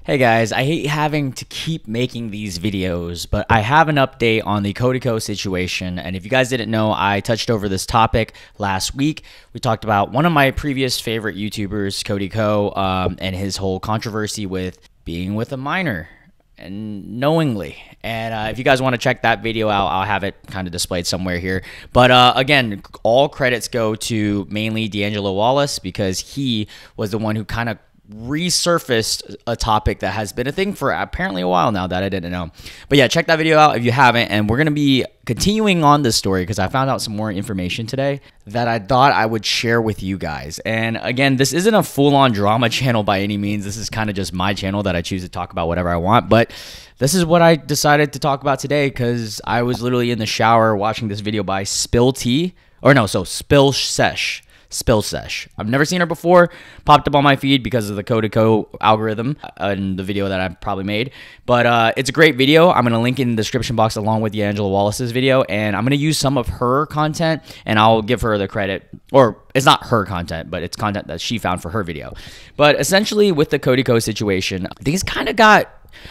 Hey guys, I hate having to keep making these videos, but I have an update on the Cody Ko situation. And if you guys didn't know, I touched over this topic last week. We talked about one of my previous favorite YouTubers, Cody Ko, and his whole controversy with being with a minor and knowingly. And if you guys want to check that video out, I'll have it kind of displayed somewhere here. But again, all credits go to mainly D'Angelo Wallace because he was the one who kind of resurfaced a topic that has been a thing for apparently a while now that I didn't know. But yeah, check that video out if you haven't, and we're going to be continuing on this story because I found out some more information today that I thought I would share with you guys. And again, this isn't a full-on drama channel by any means. This is kind of just my channel that I choose to talk about whatever I want, but this is what I decided to talk about today because I was literally in the shower watching this video by Spill Sesh. I've never seen her before. Popped up on my feed because of the Cody Ko algorithm and the video that I probably made. But it's a great video. I'm going to link in the description box along with D'Angelo Wallace's video. And I'm going to use some of her content and I'll give her the credit. Or it's not her content, but it's content that she found for her video. But essentially with the Cody Ko situation, things kind of got,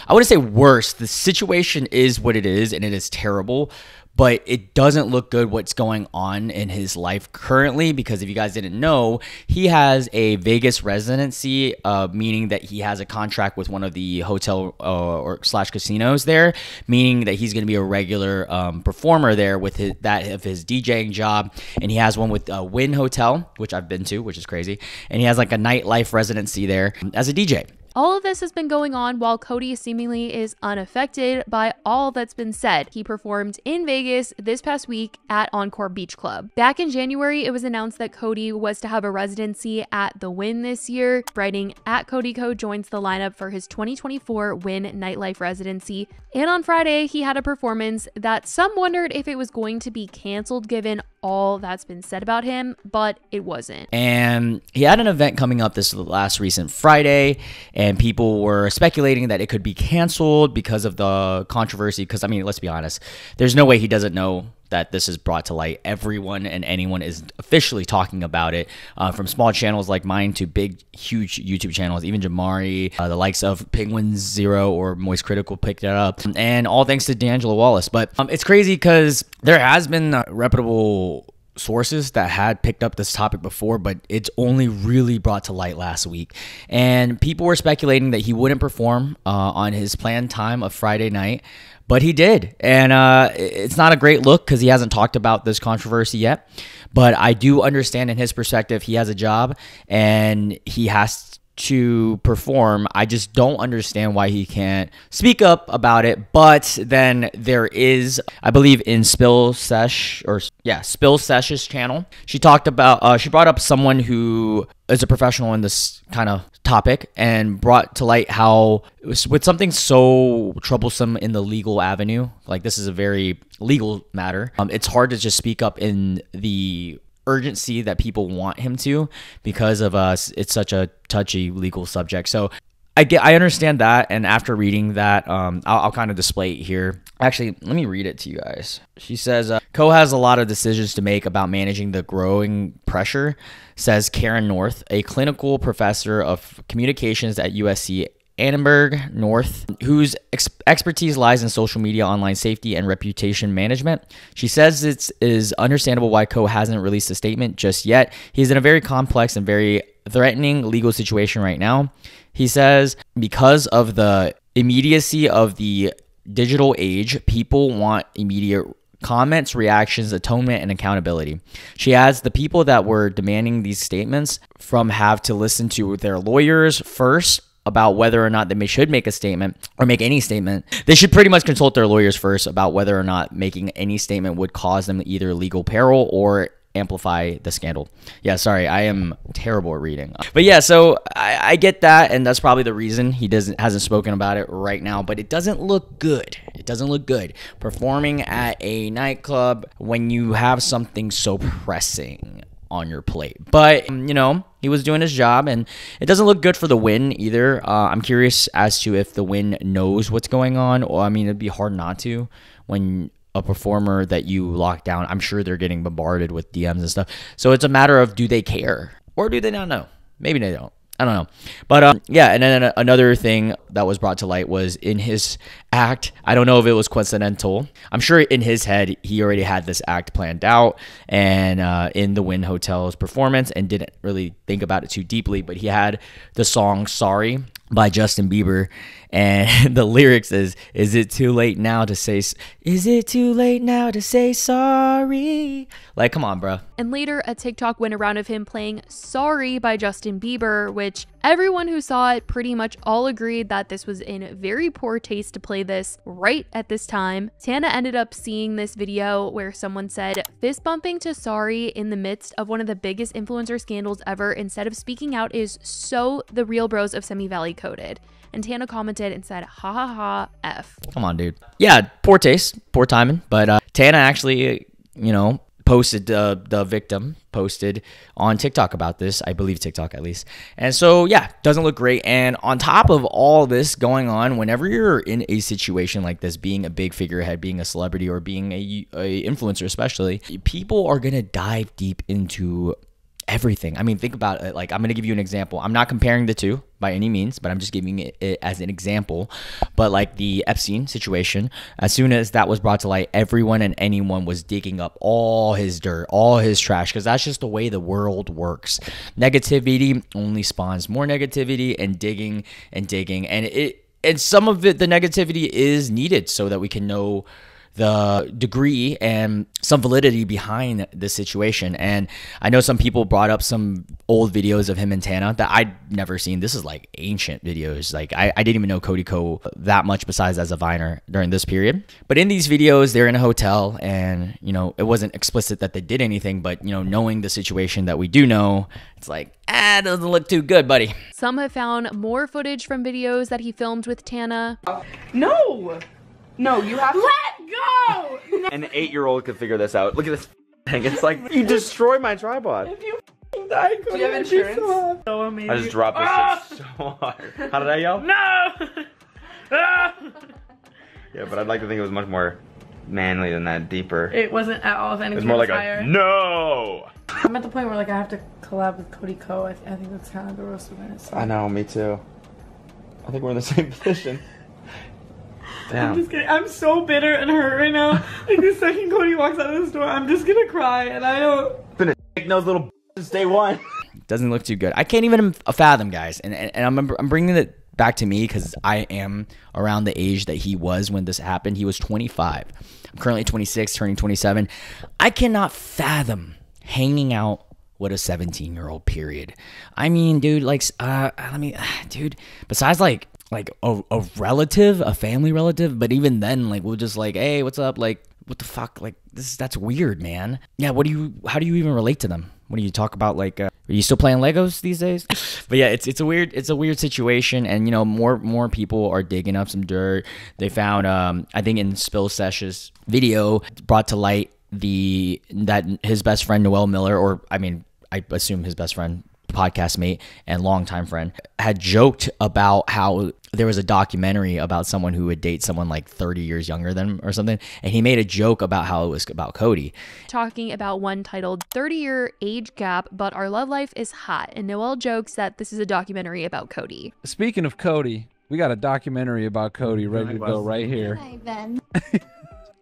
I wouldn't say worse. The situation is what it is and it is terrible. But it doesn't look good what's going on in his life currently because if you guys didn't know, he has a Vegas residency, meaning that he has a contract with one of the hotel or slash casinos there, meaning that he's going to be a regular performer there with his DJing job. And he has one with Wynn Hotel, which I've been to, which is crazy. And he has like a nightlife residency there as a DJ. All of this has been going on while Cody seemingly is unaffected by all that's been said. He performed in Vegas this past week at Encore Beach Club. Back in January, it was announced that Cody was to have a residency at the Wynn this year. Writing at Cody Ko joins the lineup for his 2024 Wynn nightlife residency. And on Friday, he had a performance that some wondered if it was going to be canceled given all that's been said about him, but it wasn't. And he had an event coming up this last recent Friday, and people were speculating that it could be canceled because of the controversy. Because, I mean, let's be honest, there's no way he doesn't know that this is brought to light. Everyone and anyone is officially talking about it, from small channels like mine to big, huge YouTube channels. Even Jamari, the likes of Penguin Zero or Moist Critical picked it up, and all thanks to D'Angelo Wallace. But it's crazy because there has been reputable sources that had picked up this topic before, but it's only really brought to light last week. And people were speculating that he wouldn't perform on his planned time of Friday night, but he did. And it's not a great look because he hasn't talked about this controversy yet. But I do understand in his perspective, he has a job and he has to perform. I just don't understand why he can't speak up about it. But then there is, I believe in Spill Sesh's channel, she talked about, she brought up someone who is a professional in this kind of topic and brought to light how it was with something so troublesome in the legal avenue. Like, this is a very legal matter. It's hard to just speak up in the urgency that people want him to because of it's such a touchy legal subject. So I understand that, and after reading that, I'll kind of display it here. Actually, let me read it to you guys. She says, Ko has a lot of decisions to make about managing the growing pressure, says Karen North, a clinical professor of communications at USC Annenberg North, whose expertise lies in social media, online safety, and reputation management. She says it is understandable why Ko hasn't released a statement just yet. He's in a very complex and very threatening legal situation right now. He says because of the immediacy of the digital age, people want immediate comments, reactions, atonement, and accountability. She adds the people that were demanding these statements from have to listen to their lawyers first about whether or not they should make a statement or make any statement. They should pretty much consult their lawyers first about whether or not making any statement would cause them either legal peril or amplify the scandal. Yeah, sorry, I am terrible at reading. But yeah, so I get that, and that's probably the reason he hasn't spoken about it right now, but it doesn't look good. It doesn't look good performing at a nightclub when you have something so pressing on your plate. But you know, he was doing his job, and it doesn't look good for the Wynn either. I'm curious as to if the Wynn knows what's going on, or I mean, it'd be hard not to when a performer that you lock down, I'm sure they're getting bombarded with DMs and stuff. So it's a matter of, do they care or do they not know? Maybe they don't. I don't know. But yeah, and then another thing that was brought to light was in his act. I don't know if it was coincidental. I'm sure in his head, he already had this act planned out and in the Wynn Hotel's performance and didn't really think about it too deeply. But he had the song Sorry by Justin Bieber, and the lyrics is it too late now to say sorry? Like, come on, bro. And later, a TikTok went around of him playing Sorry by Justin Bieber, which everyone who saw it pretty much all agreed that this was in very poor taste to play this right at this time. Tana ended up seeing this video where someone said, fist bumping to Sorry in the midst of one of the biggest influencer scandals ever instead of speaking out is so the real bros of Semi Valley coded. And Tana commented and said, ha ha ha, F. Come on, dude. Yeah, poor taste, poor timing. But Tana actually, you know, posted, the victim posted on TikTok about this, I believe TikTok at least. And so, yeah, doesn't look great. And on top of all this going on, whenever you're in a situation like this, being a big figurehead, being a celebrity, or being a influencer especially, people are going to dive deep into everything. I mean, think about it. Like, I'm going to give you an example. I'm not comparing the two by any means, but I'm just giving it as an example. But like the Epstein situation, as soon as that was brought to light, everyone and anyone was digging up all his dirt, all his trash, because that's just the way the world works. Negativity only spawns more negativity and digging and digging. And some of it, the negativity is needed so that we can know the degree and some validity behind the situation. And I know some people brought up some old videos of him and Tana that I'd never seen. This is like ancient videos. Like I didn't even know Cody Ko that much besides as a Viner during this period. But in these videos, they're in a hotel and, you know, it wasn't explicit that they did anything, but, you know, knowing the situation that we do know, it's like, it doesn't look too good, buddy. Some have found more footage from videos that he filmed with Tana. No, you have to let go! An 8-year-old could figure this out. Look at this thing. It's like, you destroy my tribod. If you die, do you have insurance? So amazing. I just dropped this shit so hard. How did I yell? No! Yeah, but I'd like to think it was much more manly than that, deeper. It wasn't at all. If anything, it was more like higher. a, no! I'm at the point where like I have to collab with Cody Ko. I think that's kind of the roast of it. So. I know, me too. I think we're in the same position. Damn. I'm just kidding. I'm so bitter and hurt right now. Like the second Cody walks out of this door, I'm just gonna cry, and I don't. Been a dick-nosed little since day one. Doesn't look too good. I can't even fathom, guys. And I'm bringing it back to me because I am around the age that he was when this happened. He was 25. I'm currently 26, turning 27. I cannot fathom hanging out with a 17-year-old. Period. I mean, dude, like, dude. Besides, like a relative, a family relative, but even then, like, we'll just like, hey, what's up? Like, what the fuck? Like, that's weird, man. Yeah, how do you even relate to them? What do you talk about? Like, are you still playing Legos these days? But yeah, it's a weird situation, and you know, more people are digging up some dirt. They found, I think in Spill Sesh's video, brought to light that his best friend Noel Miller, or I mean, I assume his best friend, podcast mate and longtime friend, had joked about how there was a documentary about someone who would date someone like 30 years younger than him or something, and he made a joke about how it was about Cody. Talking about one titled 30-year age gap, but our love life is hot, and Noel jokes that this is a documentary about Cody. Speaking of Cody, we got a documentary about Cody ready to go right here. Hi, Ben.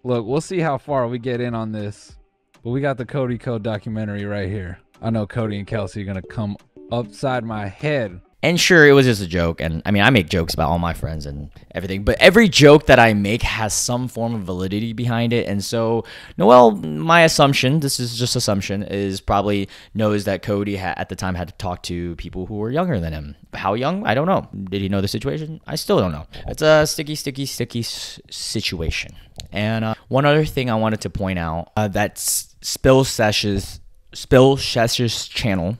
Look, we'll see how far we get in on this, but we got the Cody Ko documentary right here. I know Cody and Kelsey are going to come upside my head. And sure, it was just a joke. And I mean, I make jokes about all my friends and everything, but every joke that I make has some form of validity behind it. And so Noel, my assumption, this is just assumption, is probably knows that Cody at the time had to talk to people who were younger than him. How young? I don't know. Did he know the situation? I still don't know. It's a sticky situation. And one other thing I wanted to point out, that's Spill Sesh's channel.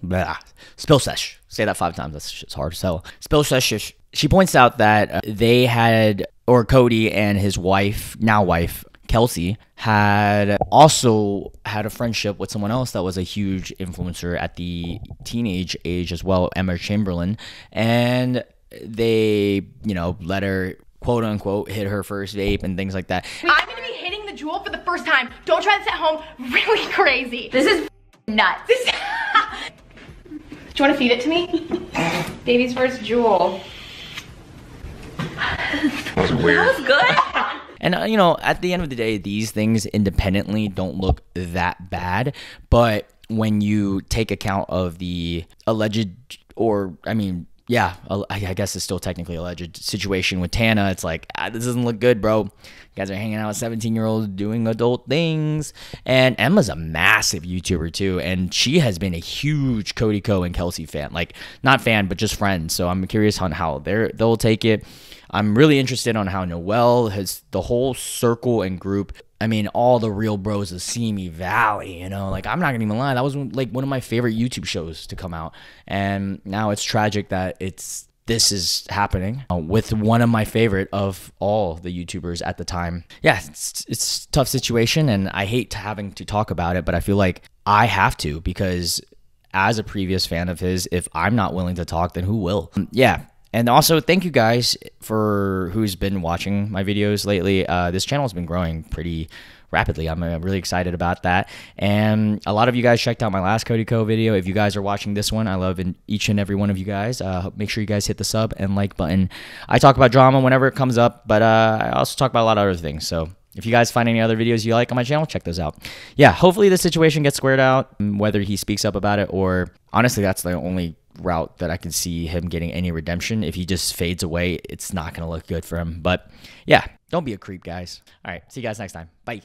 Spill Sesh. Say that 5 times. That's just hard to sell. Spill Sesh. She points out that they had, or Cody and his wife, now wife, Kelsey, had also had a friendship with someone else that was a huge influencer at the teenage age as well, Emma Chamberlain. And they, you know, let her, quote unquote, hit her first vape and things like that. I'm gonna be hitting the Juul for the first time. Don't try this at home. Really crazy. This is nuts. Do you want to feed it to me? Baby's first Jewel. That was weird. That was good. And, you know, at the end of the day, these things independently don't look that bad. But when you take account of the alleged, or, I mean, yeah, I guess it's still technically alleged situation with Tana, it's like, this doesn't look good, bro. You guys are hanging out with 17-year-olds doing adult things. And Emma's a massive YouTuber, too. And she has been a huge Cody Ko and Kelsey fan. Like, not fan, but just friends. So I'm curious on how they'll take it. I'm really interested on how Noelle has the whole circle and group. I mean, all the real bros of Simi Valley, you know, like, I'm not gonna even lie. That was like one of my favorite YouTube shows to come out. And now it's tragic that this is happening with one of my favorite of all the YouTubers at the time. Yeah, it's a tough situation, and I hate having to talk about it, but I feel like I have to, because as a previous fan of his, if I'm not willing to talk, then who will? Yeah. And also, thank you guys for who's been watching my videos lately. This channel has been growing pretty rapidly. I'm really excited about that. And a lot of you guys checked out my last Cody Ko video. If you guys are watching this one, I love each and every one of you guys. Make sure you guys hit the sub and like button. I talk about drama whenever it comes up, but I also talk about a lot of other things. So if you guys find any other videos you like on my channel, check those out. Yeah, hopefully this situation gets squared out, whether he speaks up about it, or honestly, that's the only route that I can see him getting any redemption. If he just fades away, it's not going to look good for him. But yeah, don't be a creep, guys. All right, see you guys next time. Bye.